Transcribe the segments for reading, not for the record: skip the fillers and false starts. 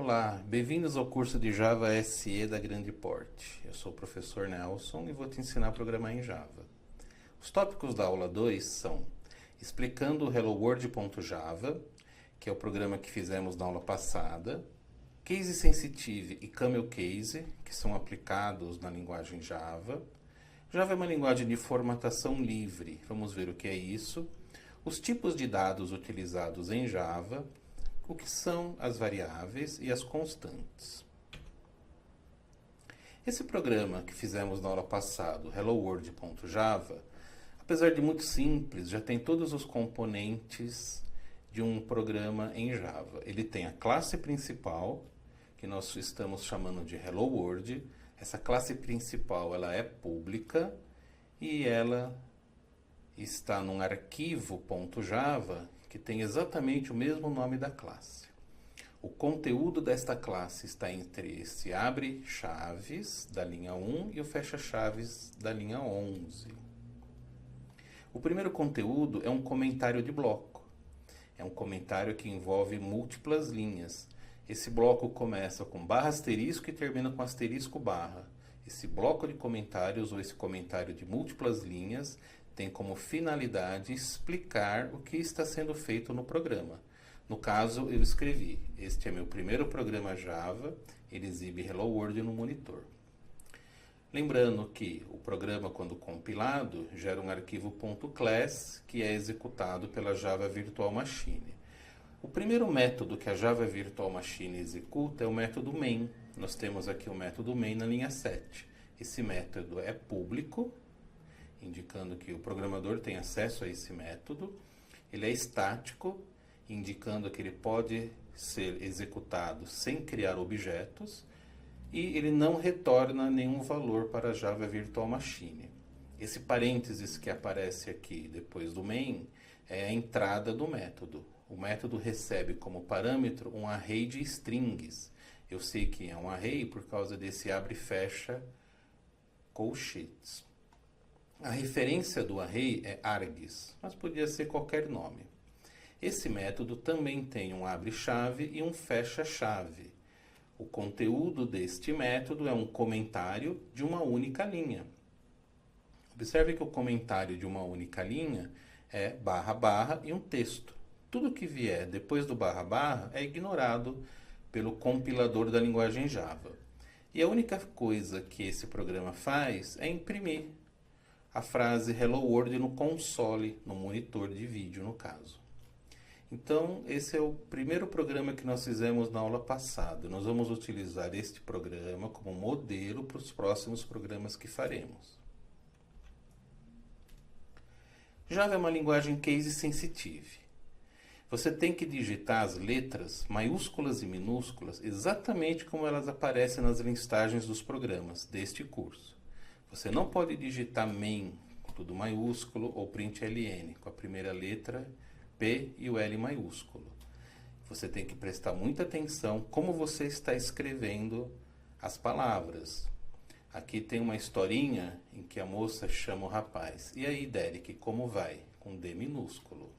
Olá, bem-vindos ao curso de Java SE da Grande Porte. Eu sou o professor Nelson e vou te ensinar a programar em Java. Os tópicos da aula 2 são explicando o HelloWorld.java, que é o programa que fizemos na aula passada, Case Sensitive e Camel Case, que são aplicados na linguagem Java. Java é uma linguagem de formatação livre, vamos ver o que é isso. Os tipos de dados utilizados em Java, o que são as variáveis e as constantes. Esse programa que fizemos na aula passada, HelloWorld.java, apesar de muito simples, já tem todos os componentes de um programa em Java. Ele tem a classe principal, que nós estamos chamando de Hello World. Essa classe principal ela é pública e ela está num arquivo .java que tem exatamente o mesmo nome da classe. O conteúdo desta classe está entre esse abre chaves da linha 1 e o fecha chaves da linha 11. O primeiro conteúdo é um comentário de bloco. É um comentário que envolve múltiplas linhas. Esse bloco começa com barra asterisco e termina com asterisco barra. Esse bloco de comentários, ou esse comentário de múltiplas linhas, tem como finalidade explicar o que está sendo feito no programa. No caso, eu escrevi, este é meu primeiro programa Java, ele exibe Hello World no monitor. Lembrando que o programa, quando compilado, gera um arquivo .class, que é executado pela Java Virtual Machine. O primeiro método que a Java Virtual Machine executa é o método main. Nós temos aqui o método main na linha 7. Esse método é público, indicando que o programador tem acesso a esse método. Ele é estático, indicando que ele pode ser executado sem criar objetos. E ele não retorna nenhum valor para a Java Virtual Machine. Esse parênteses que aparece aqui depois do main é a entrada do método. O método recebe como parâmetro um array de strings. Eu sei que é um array por causa desse abre e fecha colchetes. A referência do array é args, mas podia ser qualquer nome. Esse método também tem um abre-chave e um fecha-chave. O conteúdo deste método é um comentário de uma única linha. Observe que o comentário de uma única linha é barra barra e um texto. Tudo que vier depois do barra barra é ignorado pelo compilador da linguagem Java. E a única coisa que esse programa faz é imprimir a frase Hello World no console, no monitor de vídeo no caso. Então, esse é o primeiro programa que nós fizemos na aula passada. Nós vamos utilizar este programa como modelo para os próximos programas que faremos. Java é uma linguagem case sensitive. Você tem que digitar as letras maiúsculas e minúsculas exatamente como elas aparecem nas listagens dos programas deste curso. Você não pode digitar main, tudo maiúsculo, ou println, com a primeira letra P e o L maiúsculo. Você tem que prestar muita atenção como você está escrevendo as palavras. Aqui tem uma historinha em que a moça chama o rapaz. E aí, Derek, como vai? Com D minúsculo.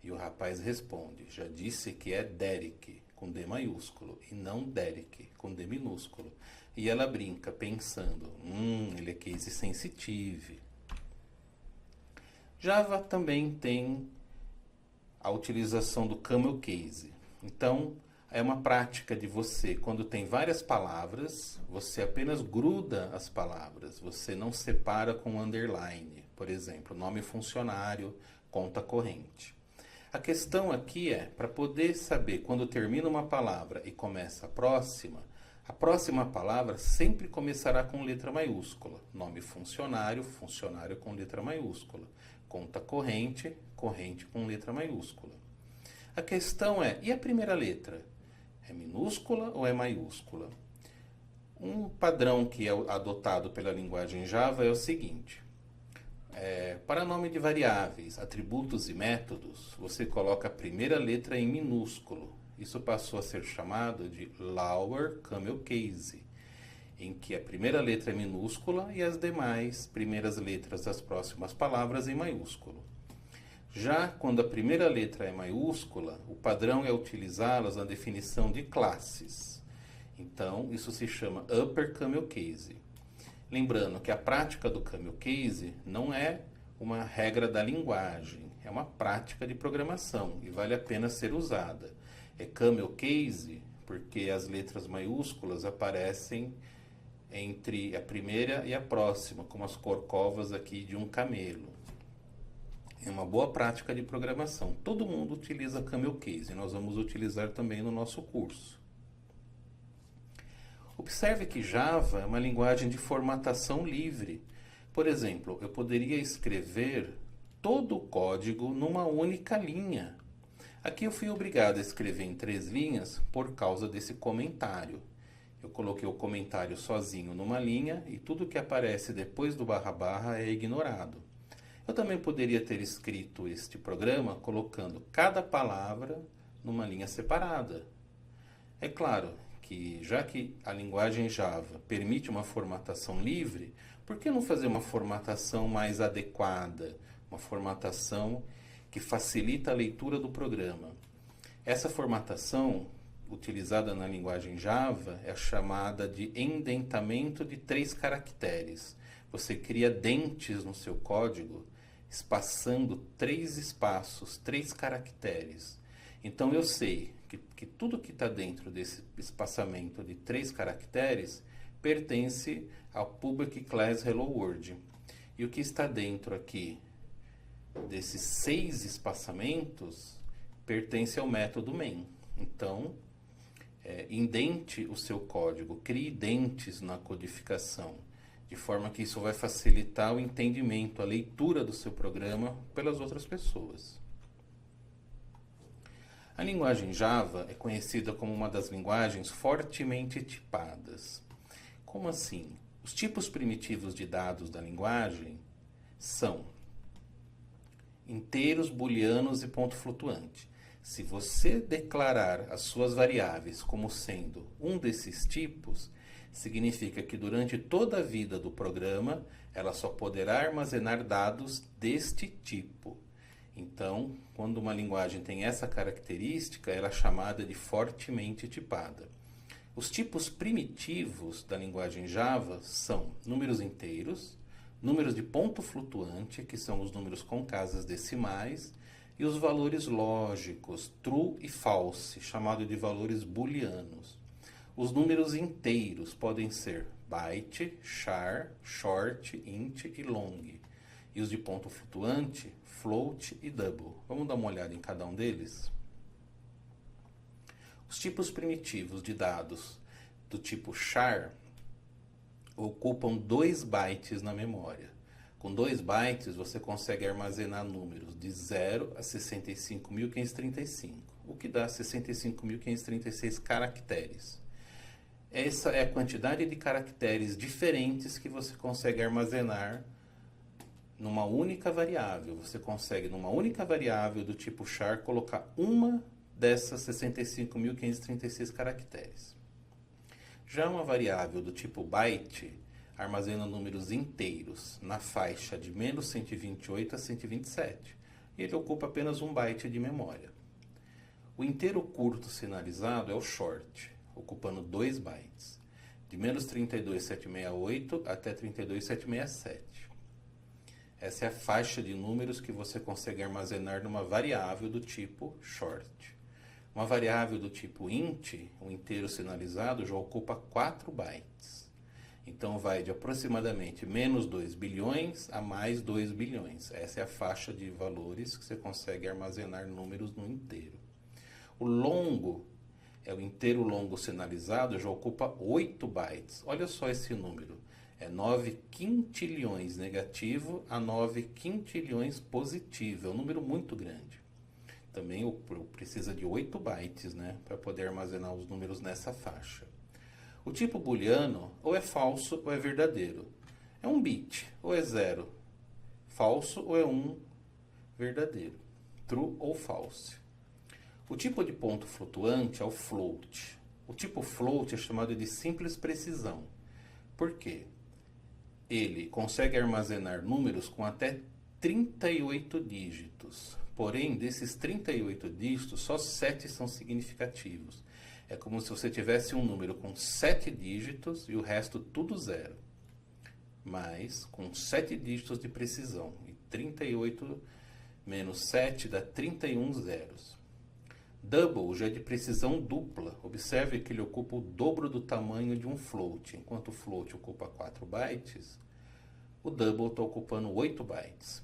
E o rapaz responde, já disse que é Derek, com D maiúsculo, e não Derek, com D minúsculo. E ela brinca, pensando, ele é case sensitive. Java também tem a utilização do camel case. Então, é uma prática de você, quando tem várias palavras, você apenas gruda as palavras, você não separa com underline, por exemplo, nome funcionário, conta corrente. A questão aqui é, para poder saber quando termina uma palavra e começa a próxima palavra sempre começará com letra maiúscula. Nome funcionário, funcionário com letra maiúscula. Conta corrente, corrente com letra maiúscula. A questão é, e a primeira letra? É minúscula ou é maiúscula? Um padrão que é adotado pela linguagem Java é o seguinte. Para nome de variáveis, atributos e métodos, você coloca a primeira letra em minúsculo. Isso passou a ser chamado de Lower Camel Case, em que a primeira letra é minúscula e as demais primeiras letras das próximas palavras em maiúsculo. Já quando a primeira letra é maiúscula, o padrão é utilizá-las na definição de classes. Então, isso se chama Upper Camel Case. Lembrando que a prática do Camel Case não é uma regra da linguagem, é uma prática de programação e vale a pena ser usada. É Camel Case porque as letras maiúsculas aparecem entre a primeira e a próxima, como as corcovas aqui de um camelo. É uma boa prática de programação. Todo mundo utiliza Camel Case e nós vamos utilizar também no nosso curso. Observe que Java é uma linguagem de formatação livre. Por exemplo, eu poderia escrever todo o código numa única linha. Aqui eu fui obrigado a escrever em 3 linhas por causa desse comentário. Eu coloquei o comentário sozinho numa linha e tudo que aparece depois do barra barra é ignorado. Eu também poderia ter escrito este programa colocando cada palavra numa linha separada. É claro que, já que a linguagem Java permite uma formatação livre, por que não fazer uma formatação mais adequada, uma formatação que facilita a leitura do programa? Essa formatação utilizada na linguagem Java é a chamada de indentamento de 3 caracteres. Você cria dentes no seu código espaçando 3 espaços, 3 caracteres. Então eu sei que tudo que está dentro desse espaçamento de 3 caracteres pertence ao Public Class Hello World. E o que está dentro aqui desses 6 espaçamentos pertence ao método main. Então, indente o seu código, crie dentes na codificação, de forma que isso vai facilitar o entendimento, a leitura do seu programa pelas outras pessoas. A linguagem Java é conhecida como uma das linguagens fortemente tipadas. Como assim? Os tipos primitivos de dados da linguagem são inteiros, booleanos e ponto flutuante. Se você declarar as suas variáveis como sendo um desses tipos, significa que durante toda a vida do programa, ela só poderá armazenar dados deste tipo. Então, quando uma linguagem tem essa característica, ela é chamada de fortemente tipada. Os tipos primitivos da linguagem Java são números inteiros, números de ponto flutuante, que são os números com casas decimais, e os valores lógicos, true e false, chamados de valores booleanos. Os números inteiros podem ser byte, char, short, int e long. E os de ponto flutuante, float e double. Vamos dar uma olhada em cada um deles? Os tipos primitivos de dados do tipo char ocupam 2 bytes na memória. Com 2 bytes você consegue armazenar números de 0 a 65.535, o que dá 65.536 caracteres. Essa é a quantidade de caracteres diferentes que você consegue armazenar numa única variável. Você consegue, numa única variável do tipo char, colocar uma dessas 65.536 caracteres. Já uma variável do tipo byte armazena números inteiros na faixa de menos 128 a 127. E ele ocupa apenas 1 byte de memória. O inteiro curto sinalizado é o short, ocupando 2 bytes, de menos 32.768 até 32.767. Essa é a faixa de números que você consegue armazenar numa variável do tipo short. Uma variável do tipo int, o inteiro sinalizado, já ocupa 4 bytes. Então vai de aproximadamente menos 2 bilhões a mais 2 bilhões. Essa é a faixa de valores que você consegue armazenar números no inteiro. O longo é o inteiro longo sinalizado, já ocupa 8 bytes. Olha só esse número. É 9 quintilhões negativo a 9 quintilhões positivo. É um número muito grande. Também precisa de 8 bytes, né, para poder armazenar os números nessa faixa. O tipo booleano ou é falso ou é verdadeiro. É um bit, ou é 0. Falso ou é 1, verdadeiro. True ou false. O tipo de ponto flutuante é o float. O tipo float é chamado de simples precisão. Por quê? Ele consegue armazenar números com até 38 dígitos. Porém, desses 38 dígitos, só 7 são significativos. É como se você tivesse um número com 7 dígitos e o resto tudo zero. Mas com 7 dígitos de precisão. E 38 menos 7 dá 31 zeros. Double já é de precisão dupla. Observe que ele ocupa o dobro do tamanho de um float. Enquanto o float ocupa 4 bytes, o double está ocupando 8 bytes.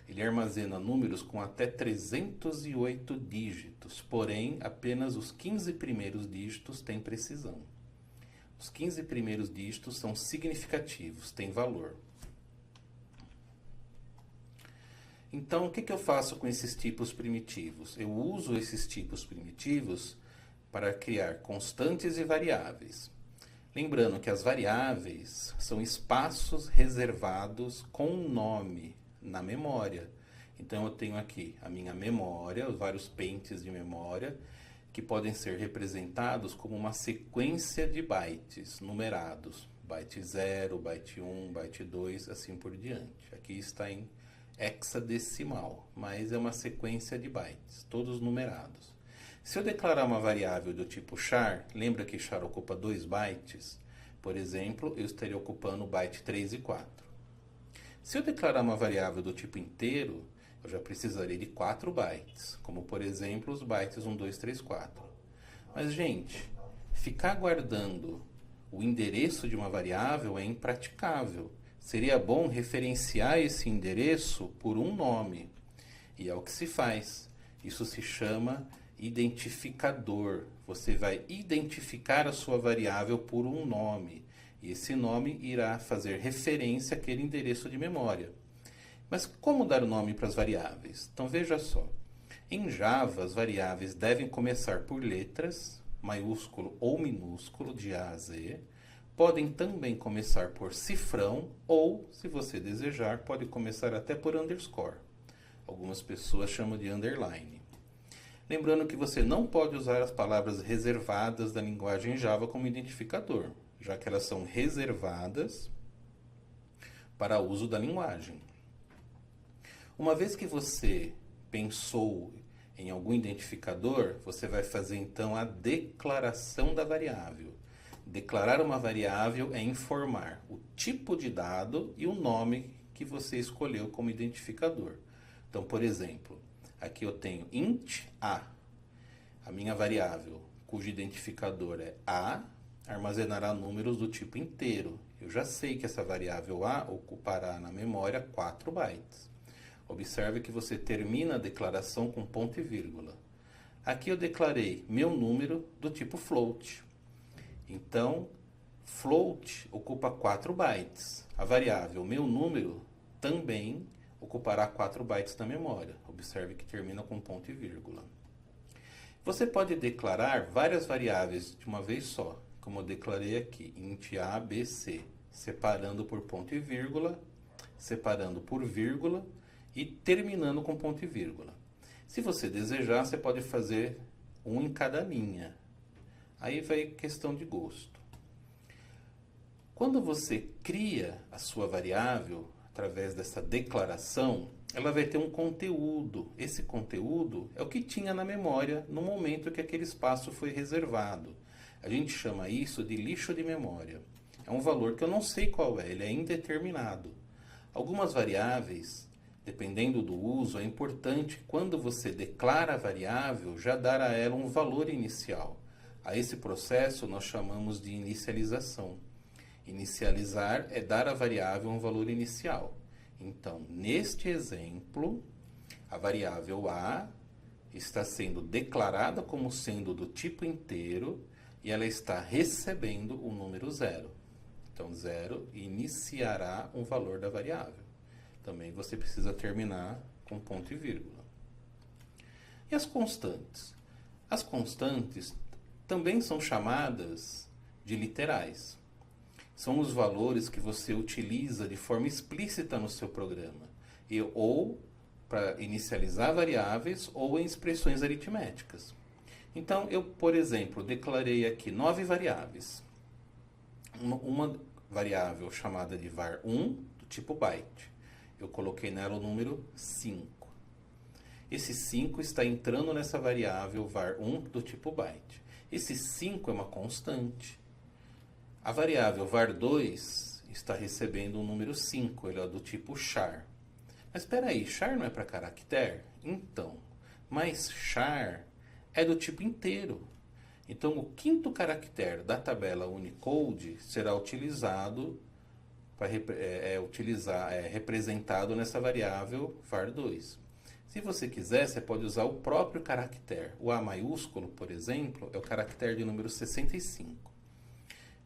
Ele armazena números com até 308 dígitos, porém, apenas os 15 primeiros dígitos têm precisão. Os 15 primeiros dígitos são significativos, têm valor. Então, o que eu faço com esses tipos primitivos? Eu uso esses tipos primitivos para criar constantes e variáveis. Lembrando que as variáveis são espaços reservados com um nome na memória. Então eu tenho aqui a minha memória, os vários pentes de memória, que podem ser representados como uma sequência de bytes numerados. Byte 0, byte 1, byte 2, assim por diante. Aqui está em hexadecimal, mas é uma sequência de bytes, todos numerados. Se eu declarar uma variável do tipo char, lembra que char ocupa 2 bytes? Por exemplo, eu estaria ocupando o byte 3 e 4. Se eu declarar uma variável do tipo inteiro, eu já precisaria de 4 bytes, como por exemplo os bytes 1, 2, 3, 4. Mas, gente, ficar guardando o endereço de uma variável é impraticável. Seria bom referenciar esse endereço por um nome. E é o que se faz. Isso se chama identificador. Você vai identificar a sua variável por um nome. E esse nome irá fazer referência àquele endereço de memória. Mas como dar o nome para as variáveis? Então veja só. Em Java, as variáveis devem começar por letras, maiúsculo ou minúsculo, de A a Z. Podem também começar por cifrão ou, se você desejar, pode começar até por underscore. Algumas pessoas chamam de underline. Lembrando que você não pode usar as palavras reservadas da linguagem Java como identificador, já que elas são reservadas para uso da linguagem. Uma vez que você pensou em algum identificador, você vai fazer então a declaração da variável. Declarar uma variável é informar o tipo de dado e o nome que você escolheu como identificador. Então, por exemplo, aqui eu tenho int a, a minha variável, cujo identificador é a, armazenará números do tipo inteiro. Eu já sei que essa variável a ocupará na memória 4 bytes. Observe que você termina a declaração com ponto e vírgula. Aqui eu declarei meu número do tipo float. Então, float ocupa 4 bytes. A variável meu número também ocupará 4 bytes na memória. Observe que termina com ponto e vírgula. Você pode declarar várias variáveis de uma vez só, como eu declarei aqui, int a, b, c, separando por ponto e vírgula, separando por vírgula e terminando com ponto e vírgula. Se você desejar, você pode fazer um em cada linha. Aí vai questão de gosto. Quando você cria a sua variável, através dessa declaração, ela vai ter um conteúdo. Esse conteúdo é o que tinha na memória no momento que aquele espaço foi reservado. A gente chama isso de lixo de memória. É um valor que eu não sei qual é, ele é indeterminado. Algumas variáveis, dependendo do uso, é importante, quando você declara a variável, já dar a ela um valor inicial. A esse processo nós chamamos de inicialização. Inicializar é dar à variável um valor inicial. Então, neste exemplo, a variável a está sendo declarada como sendo do tipo inteiro e ela está recebendo o número 0. Então, 0 iniciará um valor da variável. Também você precisa terminar com ponto e vírgula. E as constantes? As constantes também são chamadas de literais. São os valores que você utiliza de forma explícita no seu programa, ou para inicializar variáveis ou em expressões aritméticas. Então, eu, por exemplo, declarei aqui 9 variáveis. Uma variável chamada de var1, do tipo byte. eu coloquei nela o número 5. Esse 5 está entrando nessa variável var1 do tipo byte. Esse 5 é uma constante. A variável var2 está recebendo o número 5, ele é do tipo char. Mas espera aí, char não é para caractere? Então, mas char é do tipo inteiro. Então, o quinto caractere da tabela Unicode será utilizado para representado nessa variável var2. Se você quiser, você pode usar o próprio caractere. O A maiúsculo, por exemplo, é o caractere de número 65.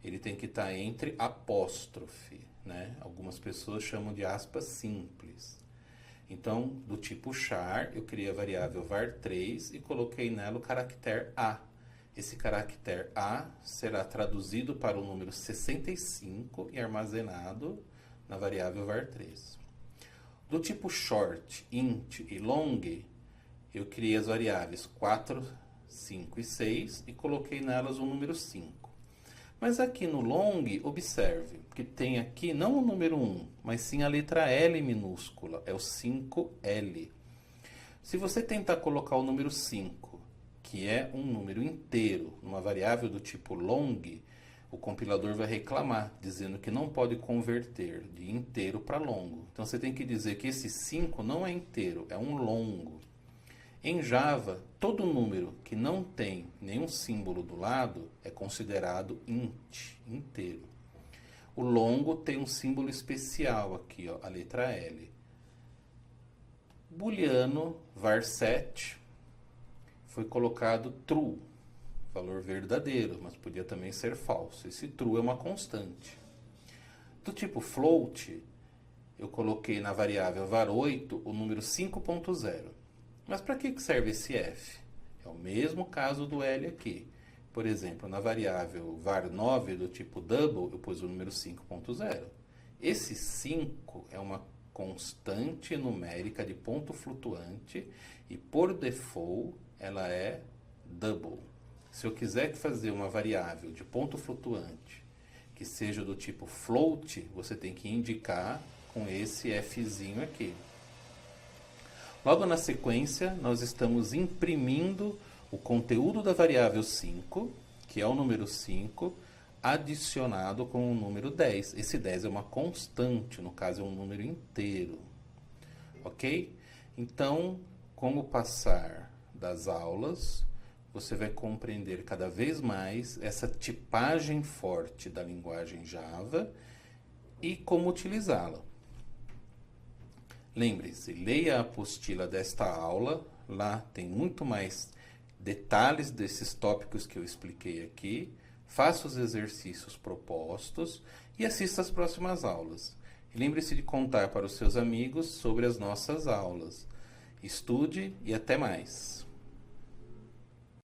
Ele tem que estar entre apóstrofe, né? Algumas pessoas chamam de aspas simples. Então, do tipo char, eu criei a variável var3 e coloquei nela o caractere A. Esse caractere A será traduzido para o número 65 e armazenado na variável var3. Do tipo short, int e long, eu criei as variáveis 4, 5 e 6 e coloquei nelas o número 5. Mas aqui no long, observe, que tem aqui não o número 1, mas sim a letra L minúscula, é o 5L. Se você tentar colocar o número 5, que é um número inteiro, numa variável do tipo long, o compilador vai reclamar, dizendo que não pode converter de inteiro para longo. Então você tem que dizer que esse 5 não é inteiro, é um longo. Em Java, todo número que não tem nenhum símbolo do lado é considerado int, inteiro. O longo tem um símbolo especial aqui, ó, a letra L. Booleano var7 foi colocado true, valor verdadeiro, mas podia também ser falso. Esse true é uma constante. Do tipo float, eu coloquei na variável var8 o número 5.0. Mas para que serve esse f? É o mesmo caso do L aqui. Por exemplo, na variável var9 do tipo double, eu pus o número 5.0. Esse 5 é uma constante numérica de ponto flutuante e, por default, ela é double. Se eu quiser fazer uma variável de ponto flutuante que seja do tipo float, você tem que indicar com esse fzinho aqui. Logo na sequência, nós estamos imprimindo o conteúdo da variável 5, que é o número 5, adicionado com o número 10. Esse 10 é uma constante, no caso é um número inteiro. Ok? Então, com o passar das aulas, você vai compreender cada vez mais essa tipagem forte da linguagem Java e como utilizá-la. Lembre-se, leia a apostila desta aula, lá tem muito mais detalhes desses tópicos que eu expliquei aqui, faça os exercícios propostos e assista às próximas aulas. Lembre-se de contar para os seus amigos sobre as nossas aulas. Estude e até mais!